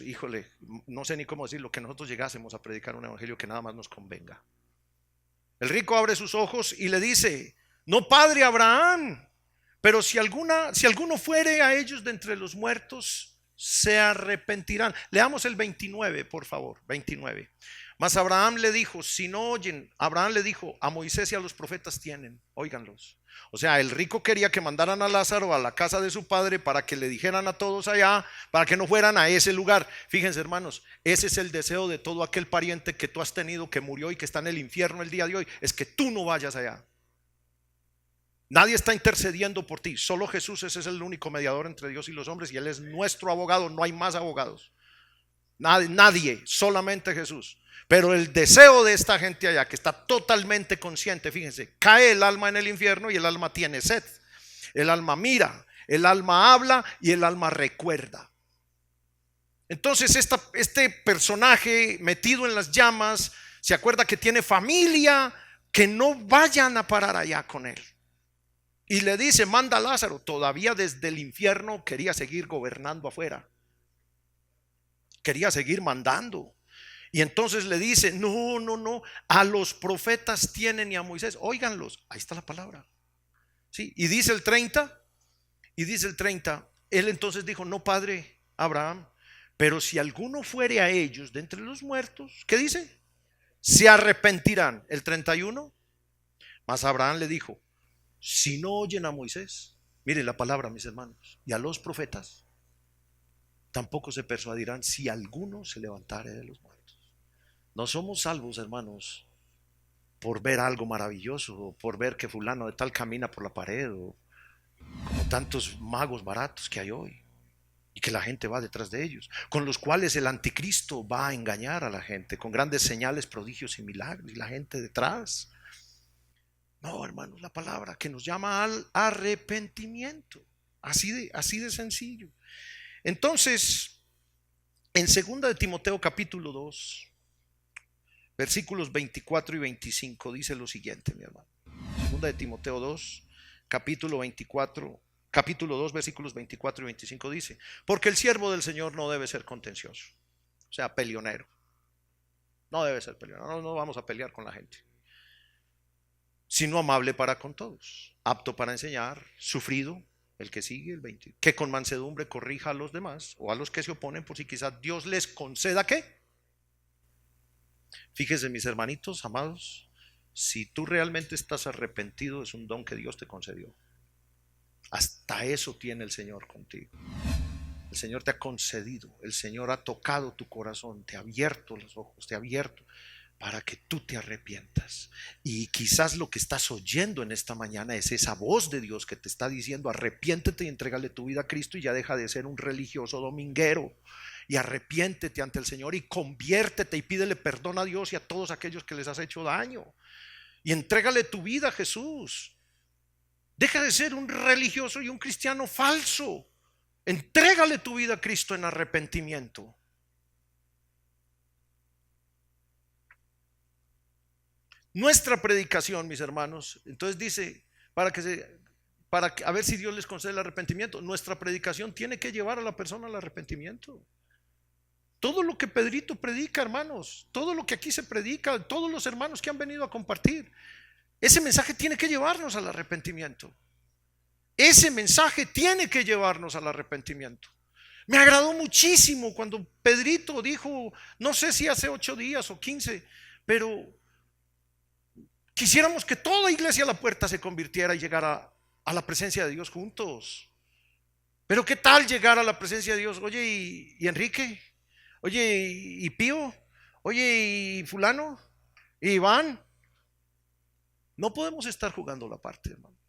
híjole, no sé ni cómo decirlo, que nosotros llegásemos a predicar un evangelio que nada más nos convenga. El rico abre sus ojos y le dice: no, padre Abraham, pero si alguno fuere a ellos de entre los muertos, se arrepentirán. Leamos el 29, por favor, 29. Mas Abraham le dijo, si no oyen, Abraham le dijo, a Moisés y a los profetas tienen, óiganlos. O sea, el rico quería que mandaran a Lázaro a la casa de su padre para que le dijeran a todos allá, para que no fueran a ese lugar. Fíjense, hermanos, ese es el deseo de todo aquel pariente que tú has tenido, que murió y que está en el infierno el día de hoy, es que tú no vayas allá. Nadie está intercediendo por ti, solo Jesús. Ese es el único mediador entre Dios y los hombres, y Él es nuestro abogado, no hay más abogados. Nadie, solamente Jesús. Pero el deseo de esta gente allá, que está totalmente consciente, fíjense, cae el alma en el infierno y el alma tiene sed. El alma mira, el alma habla y el alma recuerda. Entonces este personaje metido en las llamas se acuerda que tiene familia, que no vayan a parar allá con él. Y le dice, manda a Lázaro. Todavía desde el infierno quería seguir gobernando afuera, quería seguir mandando. Y entonces le dice, no, a los profetas tienen y a Moisés, óiganlos. Ahí está la palabra. ¿Sí? Y dice el 30, él entonces dijo, no, padre Abraham, pero si alguno fuere a ellos de entre los muertos, ¿qué dice? Se arrepentirán. El 31, mas Abraham le dijo, si no oyen a Moisés, miren la palabra, mis hermanos, y a los profetas, tampoco se persuadirán si alguno se levantare de los muertos. No somos salvos, hermanos, por ver algo maravilloso, o por ver que fulano de tal camina por la pared, o como tantos magos baratos que hay hoy, y que la gente va detrás de ellos, con los cuales el anticristo va a engañar a la gente, con grandes señales, prodigios y milagros, y la gente detrás. No, hermanos, la palabra que nos llama al arrepentimiento, así de sencillo. Entonces, en 2 de Timoteo capítulo 2, versículos 24 y 25 dice lo siguiente, mi hermano. 2 de Timoteo 2, capítulo 2, versículos 24 y 25 dice: porque el siervo del Señor no debe ser contencioso, o sea, peleonero. No debe ser peleonero, no vamos a pelear con la gente, sino amable para con todos, apto para enseñar, sufrido, el que sigue, el 20, que con mansedumbre corrija a los demás o a los que se oponen, por si quizás Dios les conceda ¿qué? Fíjense, mis hermanitos amados, si tú realmente estás arrepentido, es un don que Dios te concedió. Hasta eso tiene el Señor contigo. El Señor te ha concedido, el Señor ha tocado tu corazón, te ha abierto los ojos, te ha abierto para que tú te arrepientas. Y quizás lo que estás oyendo en esta mañana es esa voz de Dios que te está diciendo: arrepiéntete y entrégale tu vida a Cristo, y ya deja de ser un religioso dominguero, y arrepiéntete ante el Señor y conviértete y pídele perdón a Dios y a todos aquellos que les has hecho daño, y entrégale tu vida a Jesús. Deja de ser un religioso y un cristiano falso. Entrégale tu vida a Cristo en arrepentimiento. Nuestra predicación, mis hermanos, entonces dice, a ver si Dios les concede el arrepentimiento. Nuestra predicación tiene que llevar a la persona al arrepentimiento. Todo lo que Pedrito predica, hermanos, todo lo que aquí se predica, todos los hermanos que han venido a compartir, ese mensaje tiene que llevarnos al arrepentimiento. Ese mensaje tiene que llevarnos al arrepentimiento. Me agradó muchísimo cuando Pedrito dijo, no sé si hace 8 días o 15, pero quisiéramos que toda iglesia a la puerta se convirtiera y llegara a la presencia de Dios juntos. Pero ¿qué tal llegar a la presencia de Dios? Oye, ¿y Enrique? Oye, ¿y Pío? Oye, ¿y fulano? ¿Y Iván? No podemos estar jugando la parte, hermanos.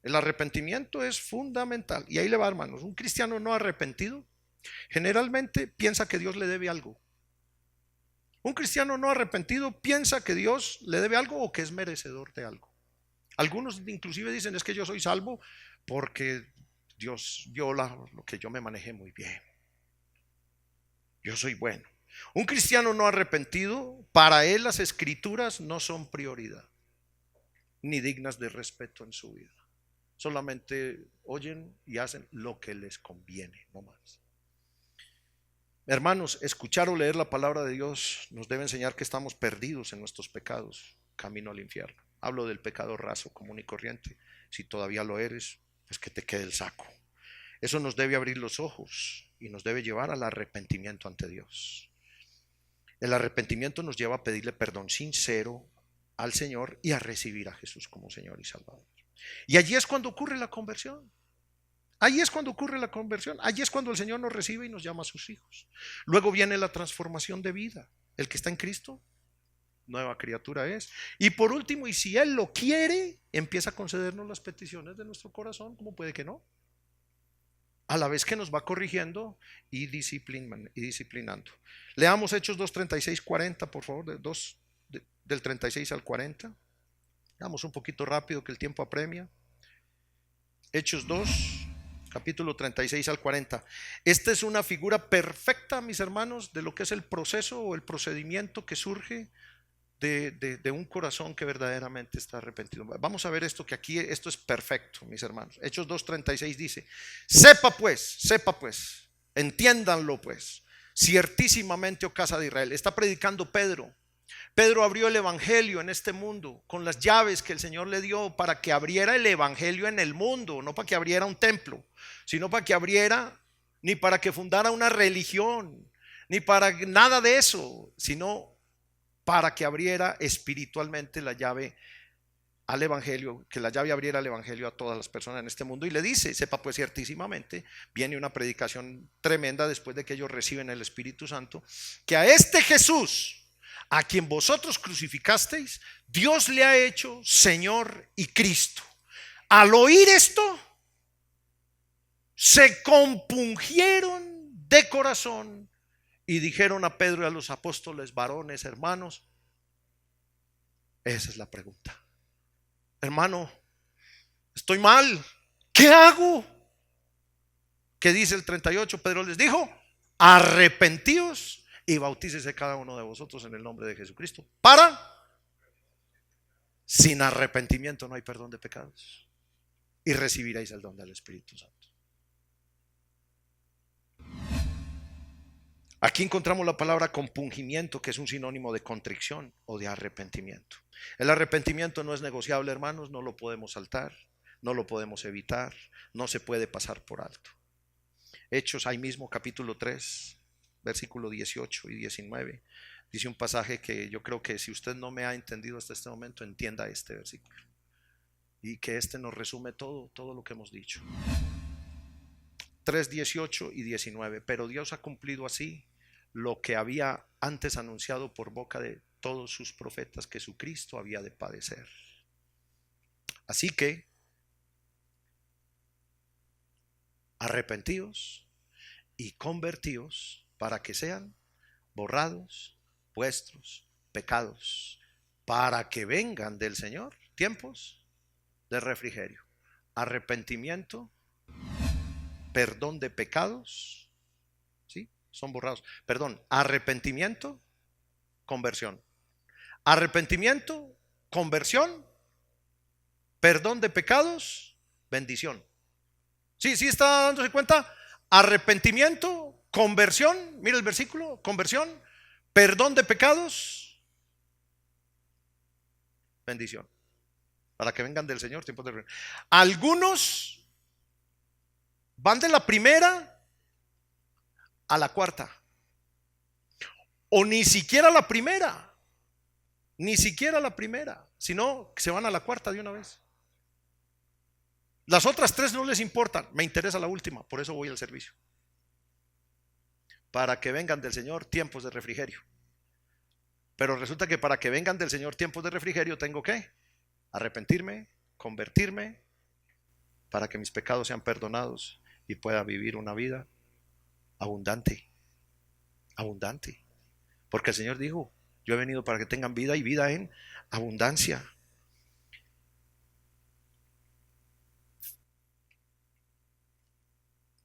El arrepentimiento es fundamental. Y ahí le va, hermanos. Un cristiano no arrepentido generalmente piensa que Dios le debe algo. Un cristiano no arrepentido piensa que Dios le debe algo o que es merecedor de algo. Algunos inclusive dicen, es que yo soy salvo porque Dios vio lo que yo me manejé muy bien. Yo soy bueno. Un cristiano no arrepentido, para él las escrituras no son prioridad ni dignas de respeto en su vida. Solamente oyen y hacen lo que les conviene, no más. Hermanos, escuchar o leer la palabra de Dios nos debe enseñar que estamos perdidos en nuestros pecados, camino al infierno. Hablo del pecado raso, común y corriente. Si todavía lo eres, pues que te quede el saco. Eso nos debe abrir los ojos y nos debe llevar al arrepentimiento ante Dios. El arrepentimiento nos lleva a pedirle perdón sincero al Señor y a recibir a Jesús como Señor y Salvador. Y allí es cuando ocurre la conversión. Ahí es cuando ocurre la conversión. Allí es cuando el Señor nos recibe y nos llama a sus hijos. Luego viene la transformación de vida. El que está en Cristo, nueva criatura es. Y por último, y si Él lo quiere, empieza a concedernos las peticiones de nuestro corazón. ¿Cómo puede que no? A la vez que nos va corrigiendo y disciplinando. Leamos Hechos 2, 36, 40, por favor, del 36 al 40. Vamos un poquito rápido que el tiempo apremia. Hechos 2, capítulo 36 al 40. Esta es una figura perfecta, mis hermanos, de lo que es el proceso o el procedimiento que surge de un corazón que verdaderamente está arrepentido. Vamos a ver esto, que aquí esto es perfecto, mis hermanos. Hechos 2:36 dice: sepa pues, entiéndanlo pues, ciertísimamente, oh casa de Israel. Está predicando Pedro. Pedro abrió el evangelio en este mundo con las llaves que el Señor le dio para que abriera el evangelio en el mundo, no para que abriera un templo, sino para que abriera, ni para que fundara una religión, ni para nada de eso, sino para que abriera espiritualmente la llave al evangelio, que la llave abriera el evangelio a todas las personas en este mundo. Y le dice: sepa pues ciertísimamente, viene una predicación tremenda después de que ellos reciben el Espíritu Santo, que a este Jesús, a quien vosotros crucificasteis, Dios le ha hecho Señor y Cristo. Al oír esto, se compungieron de corazón y dijeron a Pedro y a los apóstoles: varones, hermanos. Esa es la pregunta. Hermano, estoy mal, ¿qué hago? ¿Qué dice el 38? Pedro les dijo: arrepentíos y bautícese cada uno de vosotros en el nombre de Jesucristo. Sin arrepentimiento no hay perdón de pecados, y recibiréis el don del Espíritu Santo. Aquí encontramos la palabra compungimiento, que es un sinónimo de contrición o de arrepentimiento. El arrepentimiento no es negociable, hermanos, no lo podemos saltar, no lo podemos evitar, no se puede pasar por alto. Hechos, ahí mismo, capítulo 3, versículo 18 y 19, dice un pasaje que yo creo que si usted no me ha entendido hasta este momento, entienda este versículo, y que este nos resume todo lo que hemos dicho. 3, 18 y 19. Pero Dios ha cumplido así lo que había antes anunciado por boca de todos sus profetas, que su Cristo había de padecer. Así que arrepentíos y convertíos para que sean borrados vuestros pecados, para que vengan del Señor tiempos de refrigerio. arrepentimiento, perdón de pecados, ¿sí? Son borrados. Perdón, arrepentimiento, conversión. Arrepentimiento, conversión, perdón de pecados, bendición. Sí, sí está dándose cuenta. Arrepentimiento, conversión, mira el versículo, conversión, perdón de pecados, bendición. Para que vengan del Señor tiempos de refrigerio. Algunos van de la primera a la cuarta, o ni siquiera la primera, sino que se van a la cuarta de una vez. Las otras tres no les importan, me interesa la última, por eso voy al servicio. Para que vengan del Señor tiempos de refrigerio. Pero resulta que para que vengan del Señor tiempos de refrigerio tengo que arrepentirme, convertirme, para que mis pecados sean perdonados y pueda vivir una vida abundante. Abundante. Porque el Señor dijo: yo he venido para que tengan vida y vida en abundancia.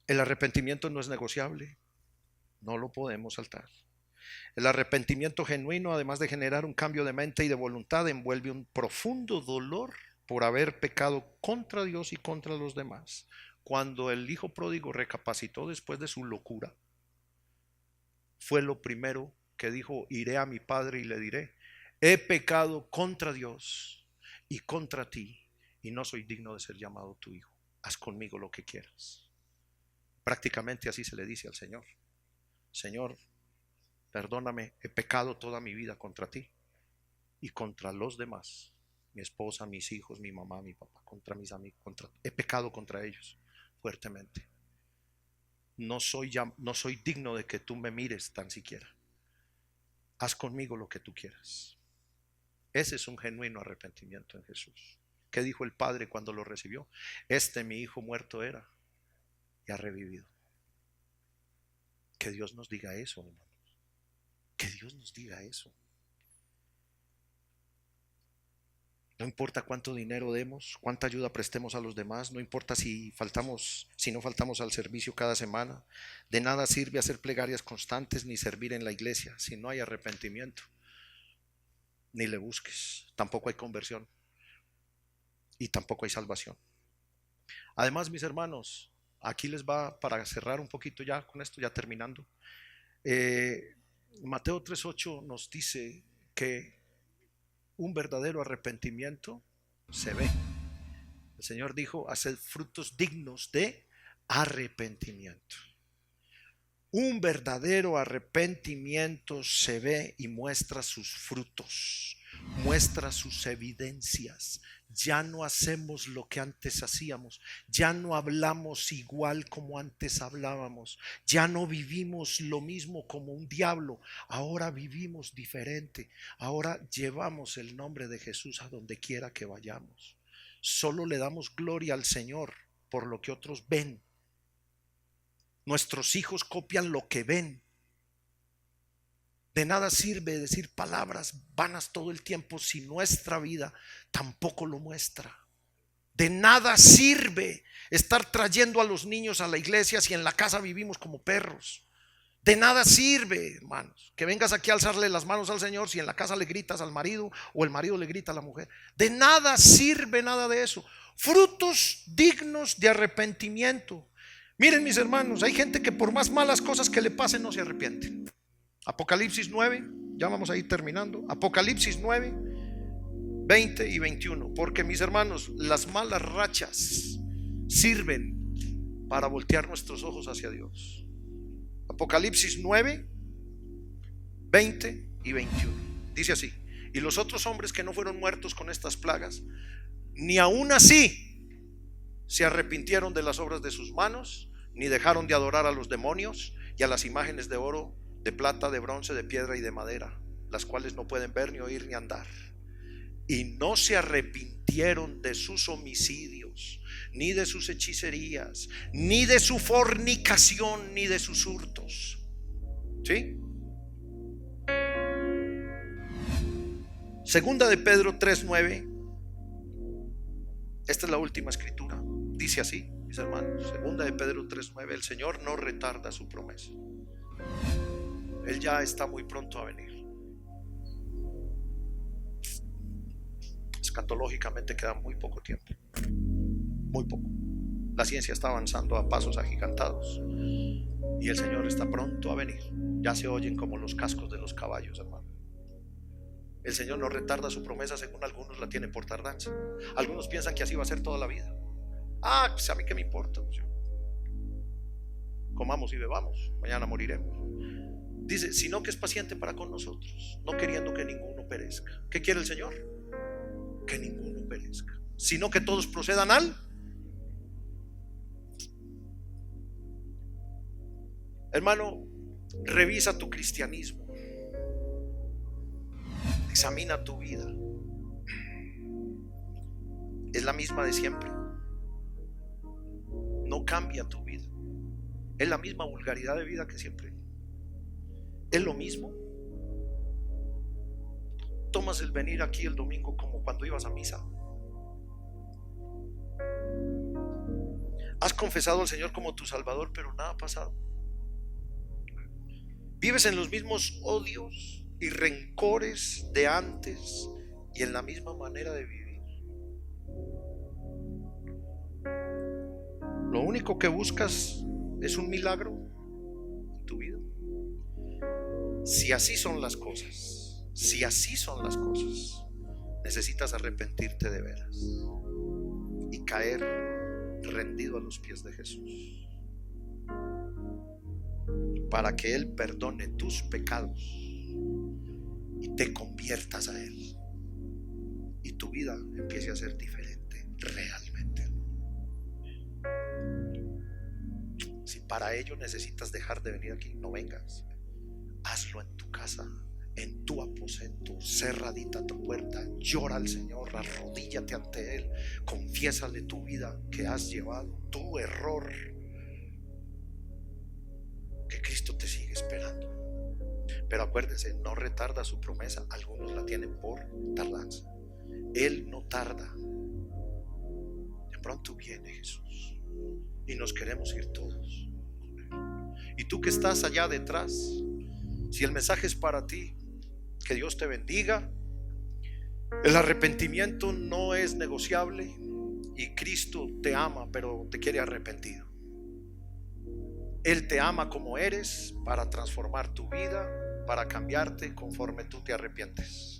El arrepentimiento no es negociable, no lo podemos saltar. El arrepentimiento genuino, además de generar un cambio de mente y de voluntad, envuelve un profundo dolor por haber pecado contra Dios y contra los demás. Cuando el hijo pródigo recapacitó después de su locura, fue lo primero que dijo: iré a mi padre y le diré: he pecado contra Dios y contra ti, y no soy digno de ser llamado tu hijo. Haz conmigo lo que quieras. Prácticamente así se le dice al Señor: Señor, perdóname, he pecado toda mi vida contra ti y contra los demás, mi esposa, mis hijos, mi mamá, mi papá, contra mis amigos, he pecado contra ellos fuertemente. No soy digno de que tú me mires tan siquiera. Haz conmigo lo que tú quieras. Ese es un genuino arrepentimiento en Jesús. ¿Qué dijo el Padre cuando lo recibió? Mi hijo muerto era y ha revivido. Que Dios nos diga eso, hermanos. Que Dios nos diga eso. No importa cuánto dinero demos, cuánta ayuda prestemos a los demás, no importa si no faltamos al servicio cada semana. De nada sirve hacer plegarias constantes ni servir en la iglesia si no hay arrepentimiento. Ni le busques, tampoco hay conversión y tampoco hay salvación. Además, mis hermanos, aquí les va, para cerrar un poquito ya con esto, ya terminando. Mateo 3:8 nos dice que un verdadero arrepentimiento se ve. El Señor dijo: haced frutos dignos de arrepentimiento. Un verdadero arrepentimiento se ve y muestra sus frutos, muestra sus evidencias. Ya no hacemos lo que antes hacíamos, ya no hablamos igual como antes hablábamos, ya no vivimos lo mismo como un diablo, ahora vivimos diferente, ahora llevamos el nombre de Jesús a donde quiera que vayamos. Solo le damos gloria al Señor por lo que otros ven. Nuestros hijos copian lo que ven. De nada sirve decir palabras vanas todo el tiempo si nuestra vida tampoco lo muestra. De nada sirve estar trayendo a los niños a la iglesia si en la casa vivimos como perros. De nada sirve, hermanos, que vengas aquí a alzarle las manos al Señor si en la casa le gritas al marido o el marido le grita a la mujer. De nada sirve nada de eso. Frutos dignos de arrepentimiento. Miren, mis hermanos, hay gente que por más malas cosas que le pasen no se arrepiente. Apocalipsis 9, ya vamos a ir terminando. Apocalipsis 9, 20 y 21. Porque, mis hermanos, las malas rachas sirven para voltear nuestros ojos hacia Dios. Apocalipsis 9, 20 y 21. Dice así: y los otros hombres que no fueron muertos con estas plagas, ni aún así se arrepintieron de las obras de sus manos, ni dejaron de adorar a los demonios y a las imágenes de oro, de plata, de bronce, de piedra y de madera, las cuales no pueden ver, ni oír, ni andar. Y no se arrepintieron de sus homicidios, ni de sus hechicerías, ni de su fornicación, ni de sus hurtos. ¿Sí? Segunda de Pedro 3:9. Esta es la última escritura. Dice así, mis hermanos, segunda de Pedro 3:9, el Señor no retarda su promesa. Él ya está muy pronto a venir. Escatológicamente queda muy poco tiempo, muy poco. La ciencia está avanzando a pasos agigantados y el Señor está pronto a venir. Ya se oyen como los cascos de los caballos, hermano. El Señor no retarda su promesa, según algunos la tienen por tardanza. Algunos piensan que así va a ser toda la vida. Pues a mí qué me importa, pues comamos y bebamos, mañana moriremos. Dice, sino que es paciente para con nosotros, no queriendo que ninguno perezca. ¿Qué quiere el Señor? Que ninguno perezca, sino que todos procedan al. Hermano, revisa tu cristianismo, examina tu vida. Es la misma de siempre, no cambia tu vida, es la misma vulgaridad de vida que siempre, es lo mismo. Tomas el venir aquí el domingo como cuando ibas a misa. Has confesado al Señor como tu Salvador, pero nada ha pasado. Vives en los mismos odios y rencores de antes y en la misma manera de vivir. Lo único que buscas es un milagro en tu vida. Si así son las cosas, necesitas arrepentirte de veras y caer rendido a los pies de Jesús, para que Él perdone tus pecados y te conviertas a Él y tu vida empiece a ser diferente realmente. Si para ello necesitas dejar de venir aquí, no vengas. Hazlo en tu casa, en tu aposento, cerradita tu puerta. Llora al Señor, arrodíllate ante Él, confiésale tu vida que has llevado, tu error, que Cristo te sigue esperando. Pero acuérdense, no retarda su promesa. Algunos la tienen por tardanza. Él no tarda. De pronto viene Jesús y nos queremos ir todos con Él. Y tú que estás allá detrás, si el mensaje es para ti, que Dios te bendiga. El arrepentimiento no es negociable y Cristo te ama, pero te quiere arrepentido. Él te ama como eres para transformar tu vida, para cambiarte conforme tú te arrepientes.